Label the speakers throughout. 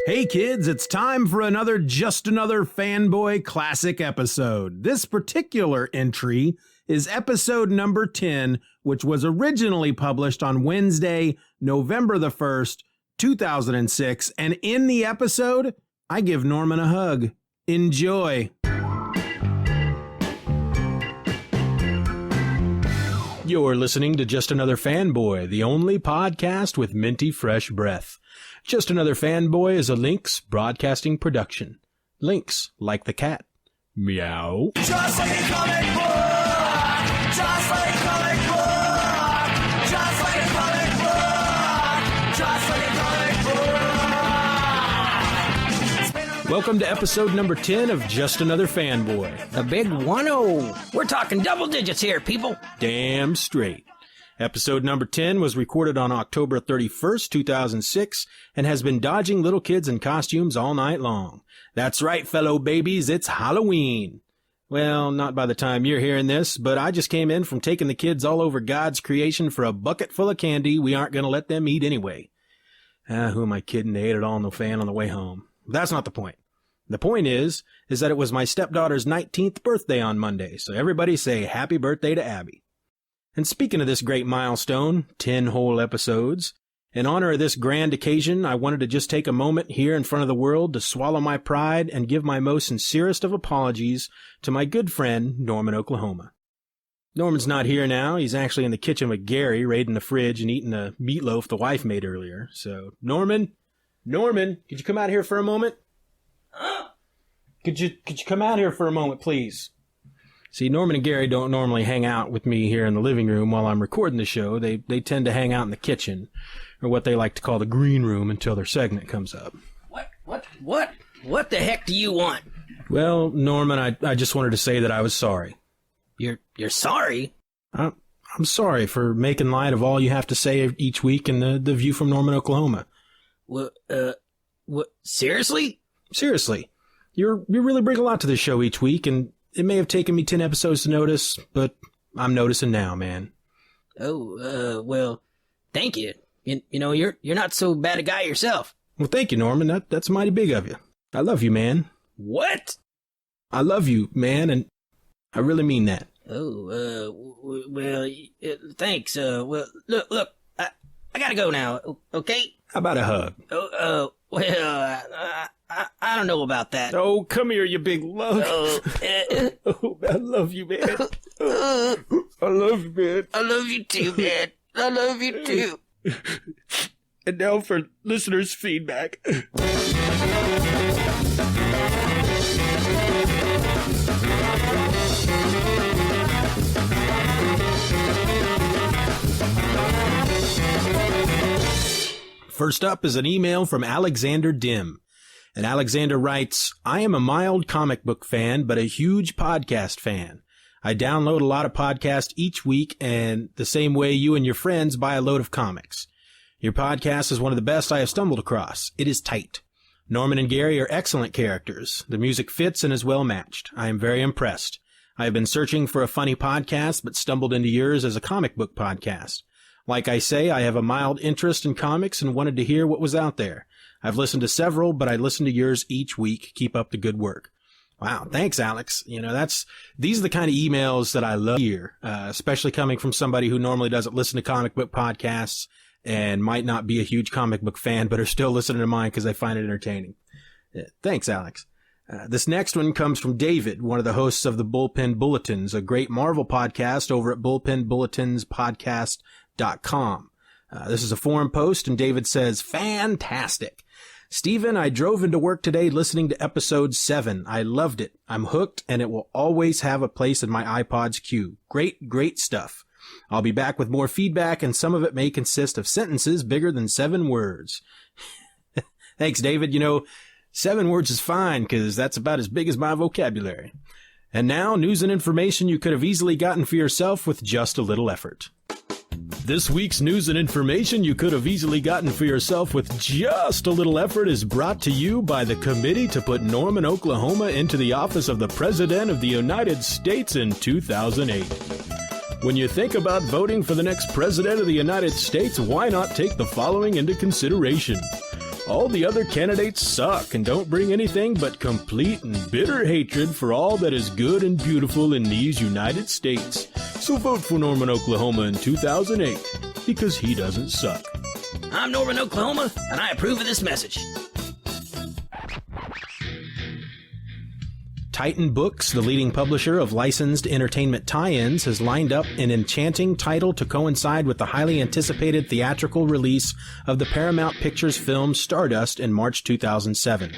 Speaker 1: Hey kids, it's time for another Just Another Fanboy classic episode. This particular entry is episode number 10, which was originally published on Wednesday, November the 1st, 2006. And in the episode, I give Norman a hug. Enjoy. You're listening to Just Another Fanboy, the only podcast with minty fresh breath. Just Another Fanboy is a Lynx broadcasting production. Lynx, like the cat. Meow.
Speaker 2: Just like a comic book! Just like a comic book! Just like a comic book! Just like a comic book!
Speaker 1: Welcome to episode number 10 of Just Another Fanboy.
Speaker 3: The big 1-0. We're talking double digits here, people.
Speaker 1: Damn straight. Episode number 10 was recorded on October 31st, 2006, and has been dodging little kids in costumes all night long. That's right, fellow babies, it's Halloween. Well, not by the time you're hearing this, but I just came in from taking the kids all over God's creation for a bucket full of candy we aren't going to let them eat anyway. Who am I kidding? They ate it all in the fan on the way home. That's not the point. The point is that it was my stepdaughter's 19th birthday on Monday, so everybody say happy birthday to Abby. And speaking of this great milestone, 10 whole episodes, in honor of this grand occasion, I wanted to just take a moment here in front of the world to swallow my pride and give my most sincerest of apologies to my good friend, Norman, Oklahoma. Norman's not here now. He's actually in the kitchen with Gary, raiding the fridge and eating the meatloaf the wife made earlier. So, Norman, could you come out here for a moment? Could you come out here for a moment, please? See, Norman and Gary don't normally hang out with me here in the living room while I'm recording the show. They tend to hang out in the kitchen, or what they like to call the green room, until their segment comes up.
Speaker 3: What the heck do you want?
Speaker 1: Well, Norman, I just wanted to say that I was sorry.
Speaker 3: You're sorry?
Speaker 1: I'm sorry for making light of all you have to say each week in the View from Norman, Oklahoma.
Speaker 3: What, seriously?
Speaker 1: Seriously. You really bring a lot to this show each week, and it may have taken me 10 episodes to notice, but I'm noticing now, man.
Speaker 3: Oh, well, thank you. You know, you're not so bad a guy yourself.
Speaker 1: Well, thank you, Norman. That's mighty big of you. I love you, man.
Speaker 3: What?
Speaker 1: I love you, man, and I really mean that.
Speaker 3: Oh, well, thanks. Well, look, I gotta go now, okay?
Speaker 1: How about a hug?
Speaker 3: Well, I don't know about that.
Speaker 1: Oh, come here, you big lug. Oh, I love you, man. I love you, man.
Speaker 3: I love you too, man. I love you too.
Speaker 1: And now for listeners' feedback. First up is an email from Alexander Dim. And Alexander writes, I am a mild comic book fan, but a huge podcast fan. I download a lot of podcasts each week, and the same way you and your friends buy a load of comics. Your podcast is one of the best I have stumbled across. It is tight. Norman and Gary are excellent characters. The music fits and is well matched. I am very impressed. I have been searching for a funny podcast, but stumbled into yours as a comic book podcast. Like I say, I have a mild interest in comics and wanted to hear what was out there. I've listened to several, but I listen to yours each week. Keep up the good work. Wow. Thanks, Alex. You know, these are the kind of emails that I love here, especially coming from somebody who normally doesn't listen to comic book podcasts and might not be a huge comic book fan, but are still listening to mine because they find it entertaining. Thanks, Alex. This next one comes from David, one of the hosts of the Bullpen Bulletins, a great Marvel podcast over at bullpenbulletinspodcast.com. This is a forum post, and David says, fantastic. Stephen, I drove into work today listening to episode 7. I loved it. I'm hooked, and it will always have a place in my iPod's queue. Great stuff. I'll be back with more feedback, and some of it may consist of sentences bigger than 7 words. Thanks, David. You know, 7 words is fine, because that's about as big as my vocabulary. And now, news and information you could have easily gotten for yourself with just a little effort. This week's news and information you could have easily gotten for yourself with just a little effort is brought to you by the committee to put Norman, Oklahoma into the office of the President of the United States in 2008. When you think about voting for the next President of the United States, why not take the following into consideration? All the other candidates suck and don't bring anything but complete and bitter hatred for all that is good and beautiful in these United States. So vote for Norman, Oklahoma in 2008, because he doesn't suck.
Speaker 3: I'm Norman, Oklahoma, and I approve of this message.
Speaker 1: Titan Books, the leading publisher of licensed entertainment tie-ins, has lined up an enchanting title to coincide with the highly anticipated theatrical release of the Paramount Pictures film Stardust in March 2007.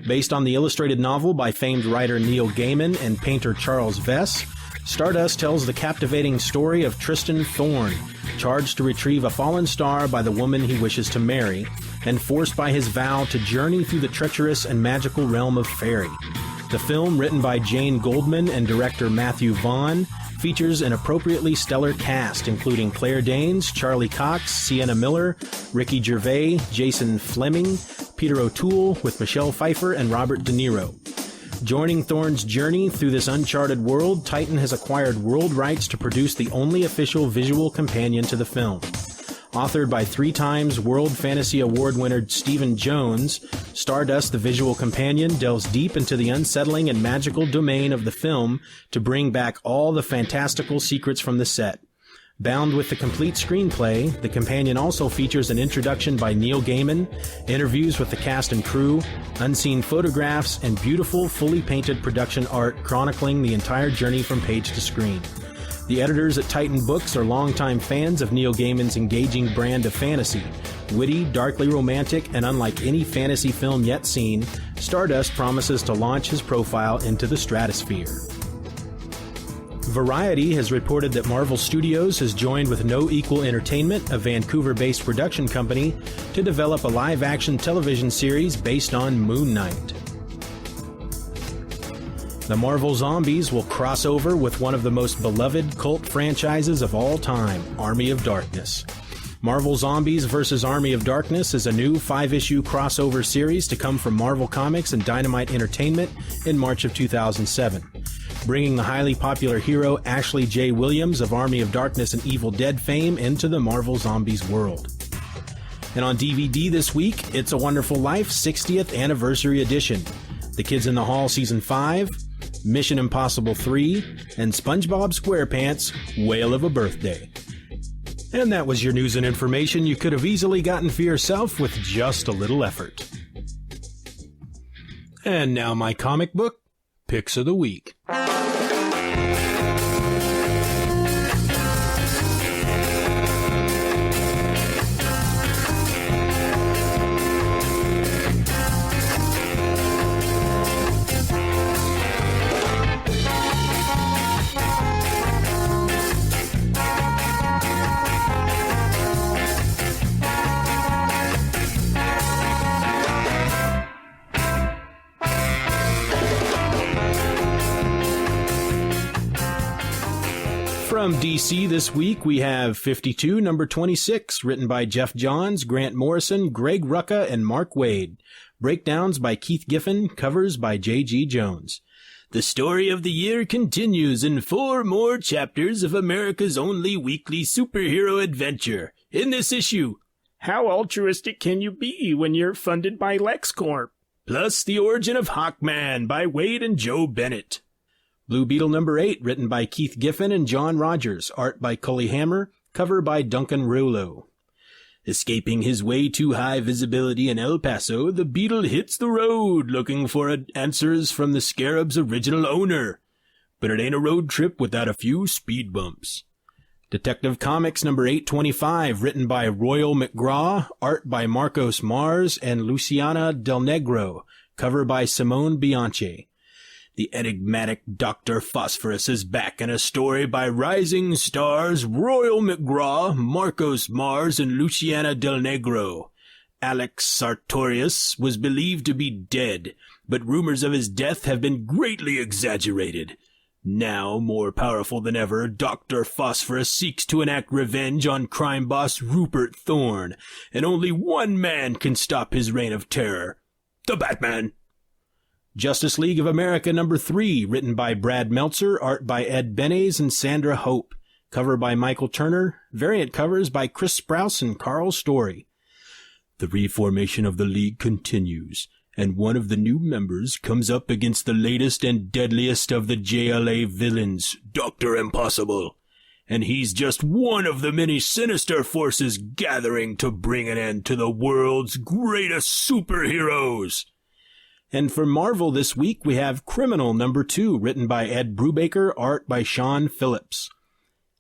Speaker 1: Based on the illustrated novel by famed writer Neil Gaiman and painter Charles Vess, Stardust tells the captivating story of Tristan Thorn, charged to retrieve a fallen star by the woman he wishes to marry, and forced by his vow to journey through the treacherous and magical realm of fairy. The film, written by Jane Goldman and director Matthew Vaughn, features an appropriately stellar cast, including Claire Danes, Charlie Cox, Sienna Miller, Ricky Gervais, Jason Fleming, Peter O'Toole, with Michelle Pfeiffer and Robert De Niro. Joining Thorne's journey through this uncharted world, Titan has acquired world rights to produce the only official visual companion to the film. Authored by 3 times World Fantasy Award winner Stephen Jones, Stardust the Visual Companion delves deep into the unsettling and magical domain of the film to bring back all the fantastical secrets from the set. Bound with the complete screenplay, the companion also features an introduction by Neil Gaiman, interviews with the cast and crew, unseen photographs, and beautiful, fully painted production art chronicling the entire journey from page to screen. The editors at Titan Books are longtime fans of Neil Gaiman's engaging brand of fantasy. Witty, darkly romantic, and unlike any fantasy film yet seen, Stardust promises to launch his profile into the stratosphere. Variety has reported that Marvel Studios has joined with No Equal Entertainment, a Vancouver-based production company, to develop a live-action television series based on Moon Knight. The Marvel Zombies will cross over with one of the most beloved cult franchises of all time, Army of Darkness. Marvel Zombies vs. Army of Darkness is a new 5-issue crossover series to come from Marvel Comics and Dynamite Entertainment in March of 2007, bringing the highly popular hero Ashley J. Williams of Army of Darkness and Evil Dead fame into the Marvel Zombies world. And on DVD this week, It's a Wonderful Life 60th Anniversary Edition, The Kids in the Hall Season 5, Mission Impossible 3, and SpongeBob SquarePants' Whale of a Birthday. And that was your news and information you could have easily gotten for yourself with just a little effort. And now my comic book picks of the week. From DC this week, we have 52, number 26, written by Jeff Johns, Grant Morrison, Greg Rucka, and Mark Waid. Breakdowns by Keith Giffen, covers by J.G. Jones. The story of the year continues in 4 more chapters of America's only weekly superhero adventure. In this issue, how altruistic can you be when you're funded by LexCorp? Plus the origin of Hawkman by Wade and Joe Bennett. Blue Beetle number 8, written by Keith Giffen and John Rogers, art by Cully Hammer, cover by Duncan Rouleau. Escaping his way too high visibility in El Paso, the Beetle hits the road looking for answers from the Scarab's original owner. But it ain't a road trip without a few speed bumps. Detective Comics number 825, written by Royal McGraw, art by Marcos Mars and Luciana Del Negro, cover by Simone Bianchi. The enigmatic Dr. Phosphorus is back in a story by rising stars Royal McGraw, Marcos Mars, and Luciana Del Negro. Alex Sartorius was believed to be dead, but rumors of his death have been greatly exaggerated. Now, more powerful than ever, Dr. Phosphorus seeks to enact revenge on crime boss Rupert Thorne, and only one man can stop his reign of terror: the Batman. Justice League of America number 3, written by Brad Meltzer, art by Ed Benes and Sandra Hope, cover by Michael Turner, variant covers by Chris Sprouse and Carl Story. The reformation of the League continues, and one of the new members comes up against the latest and deadliest of the JLA villains, Dr. Impossible. And he's just one of the many sinister forces gathering to bring an end to the world's greatest superheroes. And for Marvel this week, we have Criminal #2, written by Ed Brubaker, art by Sean Phillips.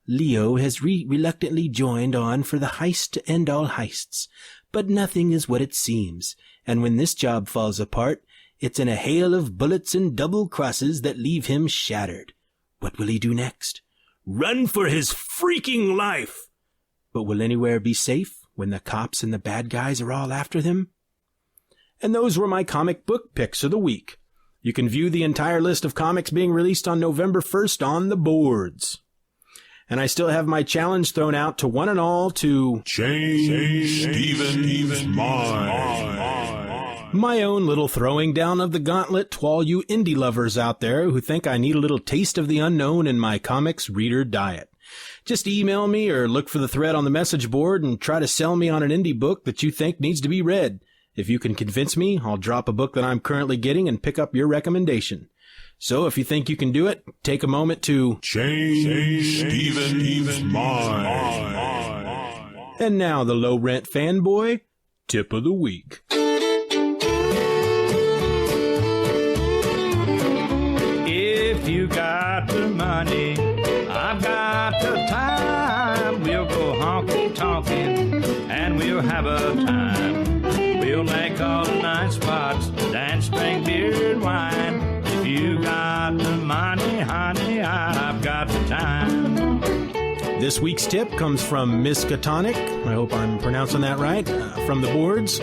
Speaker 1: Leo has reluctantly joined on for the heist to end all heists, but nothing is what it seems, and when this job falls apart, it's in a hail of bullets and double crosses that leave him shattered. What will he do next? Run for his freaking life! But will anywhere be safe when the cops and the bad guys are all after them? And those were my comic book picks of the week. You can view the entire list of comics being released on November 1st on the boards. And I still have my challenge thrown out to one and all to
Speaker 4: change Stephen's mind.
Speaker 1: My own little throwing down of the gauntlet to all you indie lovers out there who think I need a little taste of the unknown in my comics reader diet. Just email me or look for the thread on the message board and try to sell me on an indie book that you think needs to be read. If you can convince me, I'll drop a book that I'm currently getting and pick up your recommendation. So if you think you can do it, take a moment to
Speaker 4: change Stephen's mind.
Speaker 1: And now the Low Rent Fanboy Tip of the Week.
Speaker 5: If you got the money, I've got the time. We'll go honky-tonkin' and we'll have a time. We'll make all the nice spots, dance, drink beer and wine. If you got the money, honey, I've got the time.
Speaker 1: This week's tip comes from Miss Katonic, I hope I'm pronouncing that right, from the boards,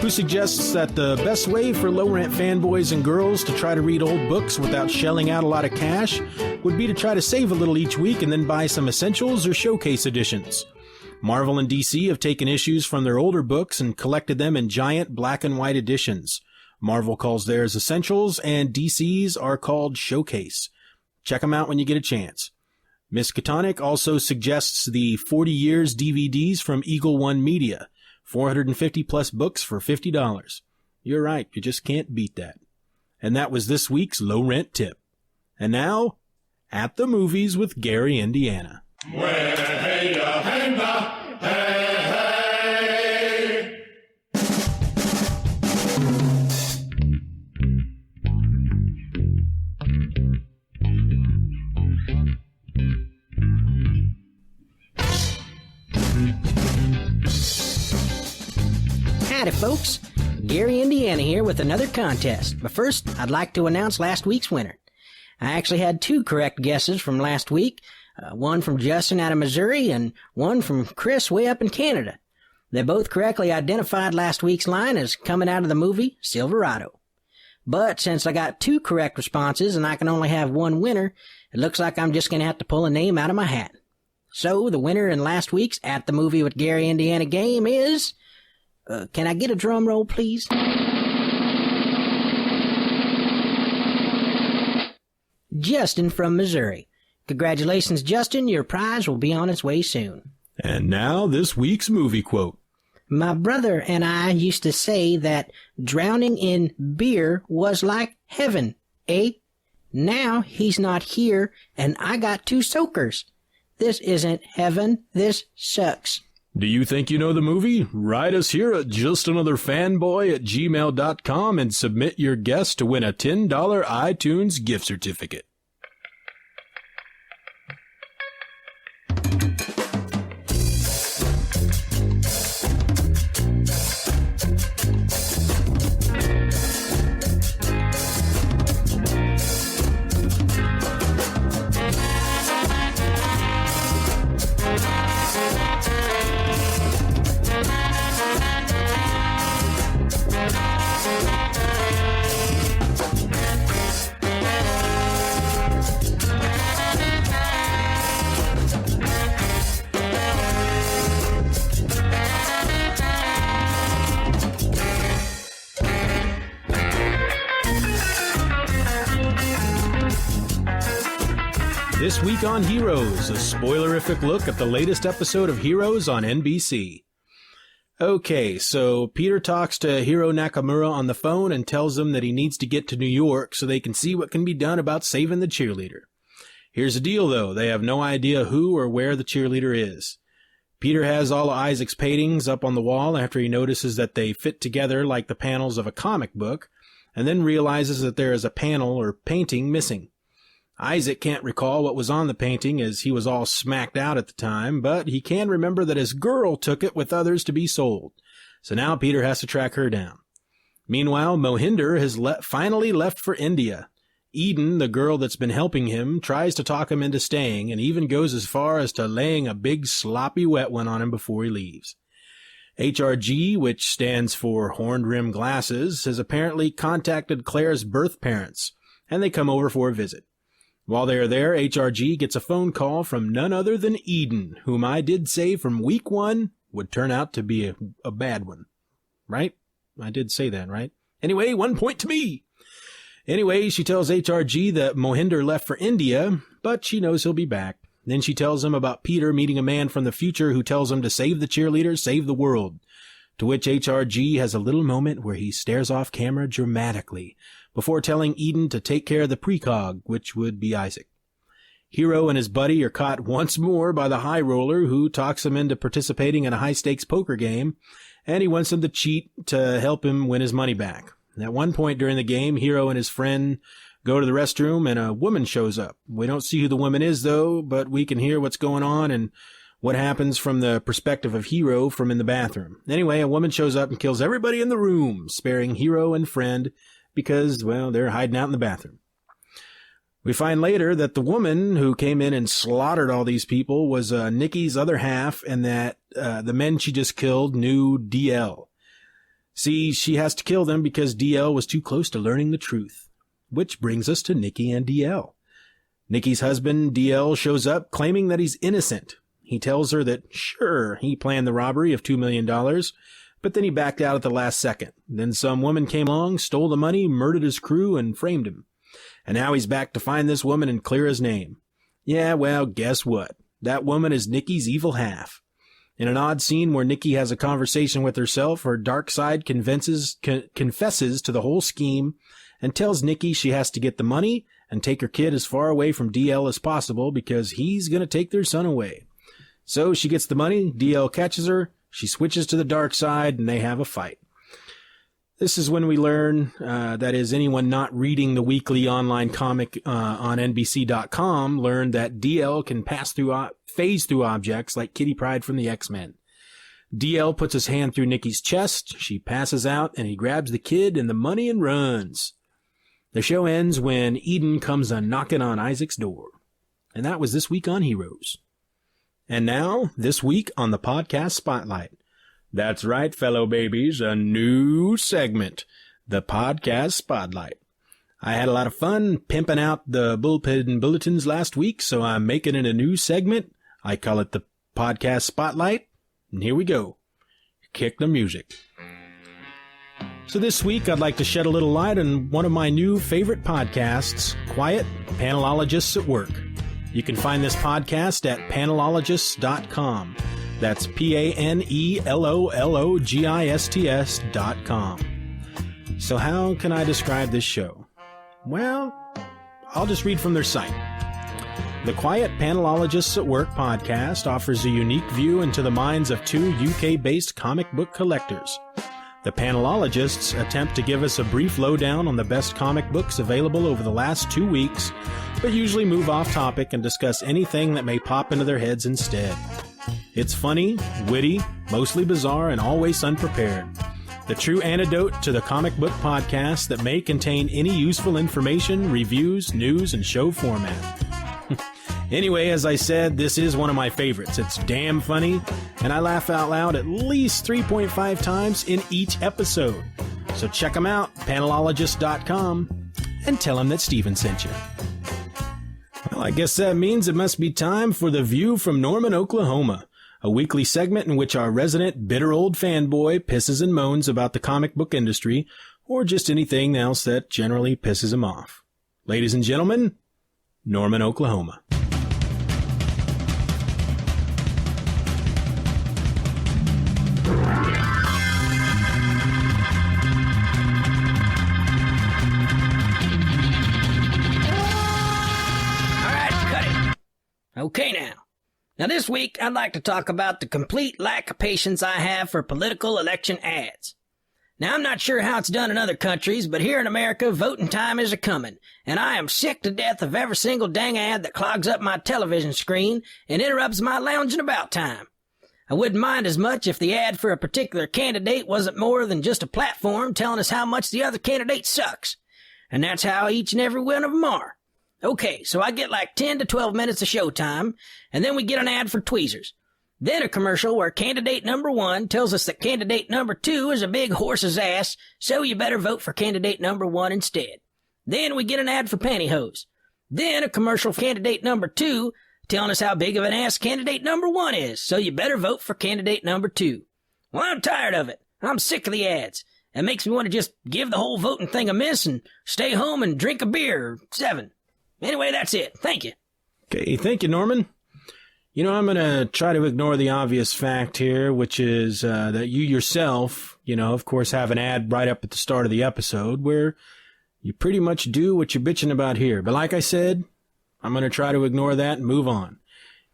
Speaker 1: who suggests that the best way for low-rent fanboys and girls to try to read old books without shelling out a lot of cash would be to try to save a little each week and then buy some essentials or showcase editions. Marvel and DC have taken issues from their older books and collected them in giant black and white editions. Marvel calls theirs Essentials, and DC's are called Showcase. Check them out when you get a chance. Miss Katonic also suggests the 40 Years DVDs from Eagle One Media. 450 plus books for $50. You're right, you just can't beat that. And that was this week's Low Rent Tip. And now, At the Movies with Gary, Indiana.
Speaker 3: Howdy, folks. Gary, Indiana here with another contest. But first, I'd like to announce last week's winner. I actually had 2 correct guesses from last week, one from Justin out of Missouri and one from Chris way up in Canada. They both correctly identified last week's line as coming out of the movie Silverado. But since I got 2 correct responses and I can only have 1 winner, it looks like I'm just going to have to pull a name out of my hat. So the winner in last week's At the Movie with Gary, Indiana game is... can I get a drum roll, please? Justin from Missouri. Congratulations, Justin. Your prize will be on its way soon.
Speaker 1: And now this week's movie quote.
Speaker 3: My brother and I used to say that drowning in beer was like heaven, eh? Now he's not here and I got 2 soakers. This isn't heaven. This sucks.
Speaker 1: Do you think you know the movie? Write us here at justanotherfanboy@gmail.com and submit your guess to win a $10 iTunes gift certificate. This week on Heroes, a spoilerific look at the latest episode of Heroes on NBC. Okay, so Peter talks to Hiro Nakamura on the phone and tells him that he needs to get to New York so they can see what can be done about saving the cheerleader. Here's the deal, though. They have no idea who or where the cheerleader is. Peter has all of Isaac's paintings up on the wall after he notices that they fit together like the panels of a comic book, and then realizes that there is a panel or painting missing. Isaac can't recall what was on the painting as he was all smacked out at the time, but he can remember that his girl took it with others to be sold. So now Peter has to track her down. Meanwhile, Mohinder has finally left for India. Eden, the girl that's been helping him, tries to talk him into staying and even goes as far as to laying a big sloppy wet one on him before he leaves. HRG, which stands for Horned Rim Glasses, has apparently contacted Claire's birth parents, and they come over for a visit. While they are there, HRG gets a phone call from none other than Eden, whom I did say from week 1 would turn out to be a bad one. Right? I did say that, right? Anyway, 1 point to me. Anyway, she tells HRG that Mohinder left for India, but she knows he'll be back. Then she tells him about Peter meeting a man from the future who tells him to save the cheerleader, save the world. To which HRG has a little moment where he stares off camera dramatically before telling Eden to take care of the precog, which would be Isaac. Hiro and his buddy are caught once more by the high roller who talks him into participating in a high-stakes poker game, and he wants him to cheat to help him win his money back. At one point during the game, Hiro and his friend go to the restroom and a woman shows up. We don't see who the woman is, though, but we can hear what's going on and what happens from the perspective of Hiro from in the bathroom. Anyway, a woman shows up and kills everybody in the room, sparing Hiro and friend because, well, they're hiding out in the bathroom. We find later that the woman who came in and slaughtered all these people was Nikki's other half, and that the men she just killed knew DL. See, she has to kill them because DL was too close to learning the truth. Which brings us to Nikki and DL. Nikki's husband, DL, shows up claiming that he's innocent. He tells her that, sure, he planned the robbery of $2 million, but then he backed out at the last second. Then some woman came along, stole the money, murdered his crew, and framed him. And now he's back to find this woman and clear his name. Yeah, well, guess what? That woman is Nikki's evil half. In an odd scene where Nikki has a conversation with herself, her dark side confesses to the whole scheme and tells Nikki she has to get the money and take her kid as far away from DL as possible because he's going to take their son away. So she gets the money, DL catches her, she switches to the dark side, and they have a fight. This is when we learn, that is, anyone not reading the weekly online comic on NBC.com learned that DL can phase through objects like Kitty Pryde from the X-Men. DL puts his hand through Nikki's chest, she passes out, and he grabs the kid and the money and runs. The show ends when Eden comes a-knocking on Isaac's door. And that was This Week on Heroes. And now, this week on the Podcast Spotlight. That's right, fellow babies, a new segment, the Podcast Spotlight. I had a lot of fun pimping out the bullpen bulletins last week, so I'm making it a new segment. I call it the Podcast Spotlight, and here we go. Kick the music. So this week, I'd like to shed a little light on one of my new favorite podcasts, Quiet Panelologists at Work. You can find this podcast at panelologists.com. That's panelologists.com. So how can I describe this show? Well, I'll just read from their site. The Quiet Panelologists at Work podcast offers a unique view into the minds of two UK-based comic book collectors. The panelologists attempt to give us a brief lowdown on the best comic books available over the last 2 weeks, but usually move off topic and discuss anything that may pop into their heads instead. It's funny, witty, mostly bizarre, and always unprepared. The true antidote to the comic book podcast that may contain any useful information, reviews, news, and show format. Anyway, as I said, this is one of my favorites. It's damn funny, and I laugh out loud at least 3.5 times in each episode. So check them out, panelologist.com, and tell them that Steven sent you. Well, I guess that means it must be time for The View from Norman, Oklahoma, a weekly segment in which our resident bitter old fanboy pisses and moans about the comic book industry, or just anything else that generally pisses him off. Ladies and gentlemen, Norman, Oklahoma.
Speaker 3: Okay now this week I'd like to talk about the complete lack of patience I have for political election ads. Now I'm not sure how it's done in other countries, but here in America voting time is a-comin', and I am sick to death of every single dang ad that clogs up my television screen and interrupts my lounging about time. I wouldn't mind as much if the ad for a particular candidate wasn't more than just a platform telling us how much the other candidate sucks. And that's how each and every one of them are. Okay, so I get like 10 to 12 minutes of showtime, and then we get an ad for tweezers. Then a commercial where candidate number 1 tells us that candidate number 2 is a big horse's ass, so you better vote for candidate number 1 instead. Then we get an ad for pantyhose. Then a commercial for candidate number 2 telling us how big of an ass candidate number 1 is, so you better vote for candidate number 2. Well, I'm tired of it. I'm sick of the ads. It makes me want to just give the whole voting thing a miss and stay home and drink a beer or 7. Anyway, that's it. Thank you.
Speaker 1: Okay, thank you, Norman. You know, I'm going to try to ignore the obvious fact here, which is that you yourself, of course, have an ad right up at the start of the episode where you pretty much do what you're bitching about here. But like I said, I'm going to try to ignore that and move on.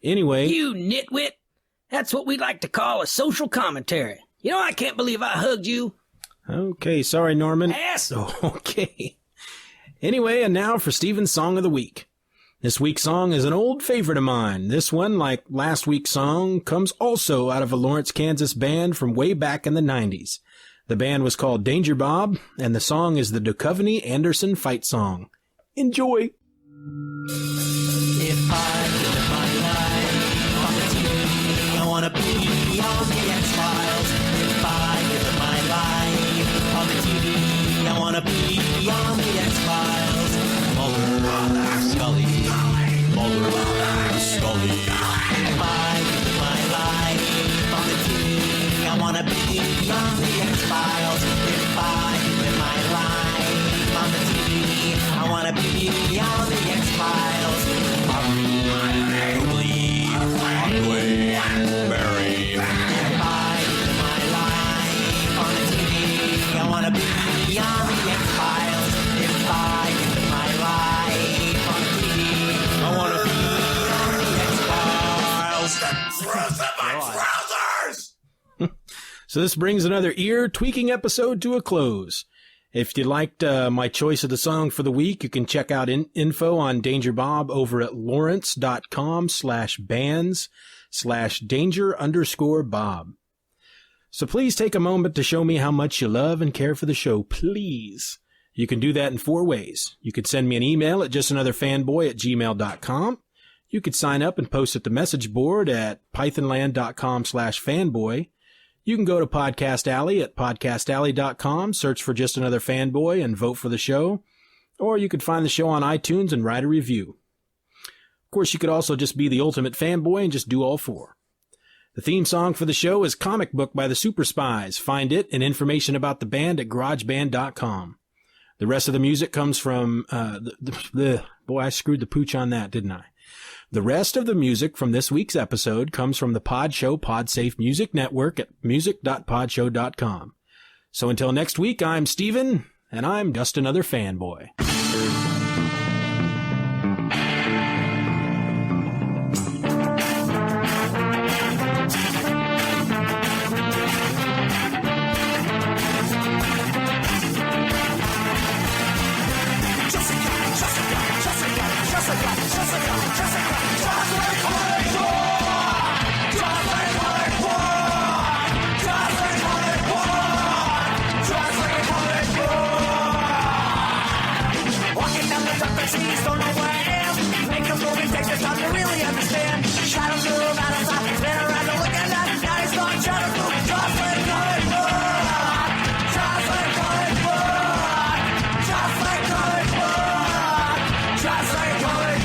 Speaker 1: Anyway.
Speaker 3: You nitwit. That's what we like to call a social commentary. I can't believe I hugged you.
Speaker 1: Okay, sorry, Norman.
Speaker 3: Asshole.
Speaker 1: Okay. Anyway, and now for Steven's Song of the Week. This week's song is an old favorite of mine. This one, like last week's song, comes also out of a Lawrence, Kansas band from way back in the 90s. The band was called Danger Bob, and the song is the Duchovny-Anderson fight song. Enjoy!
Speaker 2: If I live my life on the TV, I wanna be on the X-Files. If I live my life on the TV, I wanna be on the X-Files. Mulder, Scully, Mulder, Scully. If I live my life on the TV, I wanna be on the X-Files. If I live my life on the TV, I wanna be on the X-Files. Ugly, ugly, Mary. If I live my life on the TV, I wanna be on the X-Files. If I live my life on the TV, I wanna be on the X-Files. Truth in my trousers!
Speaker 1: So this brings another ear-tweaking episode to a close. If you liked my choice of the song for the week, you can check out info on Danger Bob over at lawrence.com/bands/danger_Bob. So please take a moment to show me how much you love and care for the show, please. You can do that in 4 ways. You could send me an email at justanotherfanboy@gmail.com. You could sign up and post at the message board at pythonland.com/fanboy. You can go to Podcast Alley at podcastalley.com, search for Just Another Fanboy, and vote for the show. Or you could find the show on iTunes and write a review. Of course, you could also just be the ultimate fanboy and just do all 4. The theme song for the show is Comic Book by the Super Spies. Find it and information about the band at garageband.com. The rest of the music comes from... boy, I screwed the pooch on that, didn't I? The rest of the music from this week's episode comes from the Pod Show Podsafe Music Network at music.podshow.com. So until next week, I'm Steven, and I'm Just Another Fanboy.
Speaker 2: Don't know where I am. Make a movie, take the time to really understand. Shadows move out of sight. Been around to look at that. Now he's gone shadows move. Just like comic book. Just like comic book. Just like comic book. Just like comic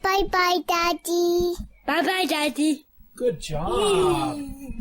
Speaker 6: Bye-bye, Daddy.
Speaker 7: Bye-bye, Daddy.
Speaker 1: Good job.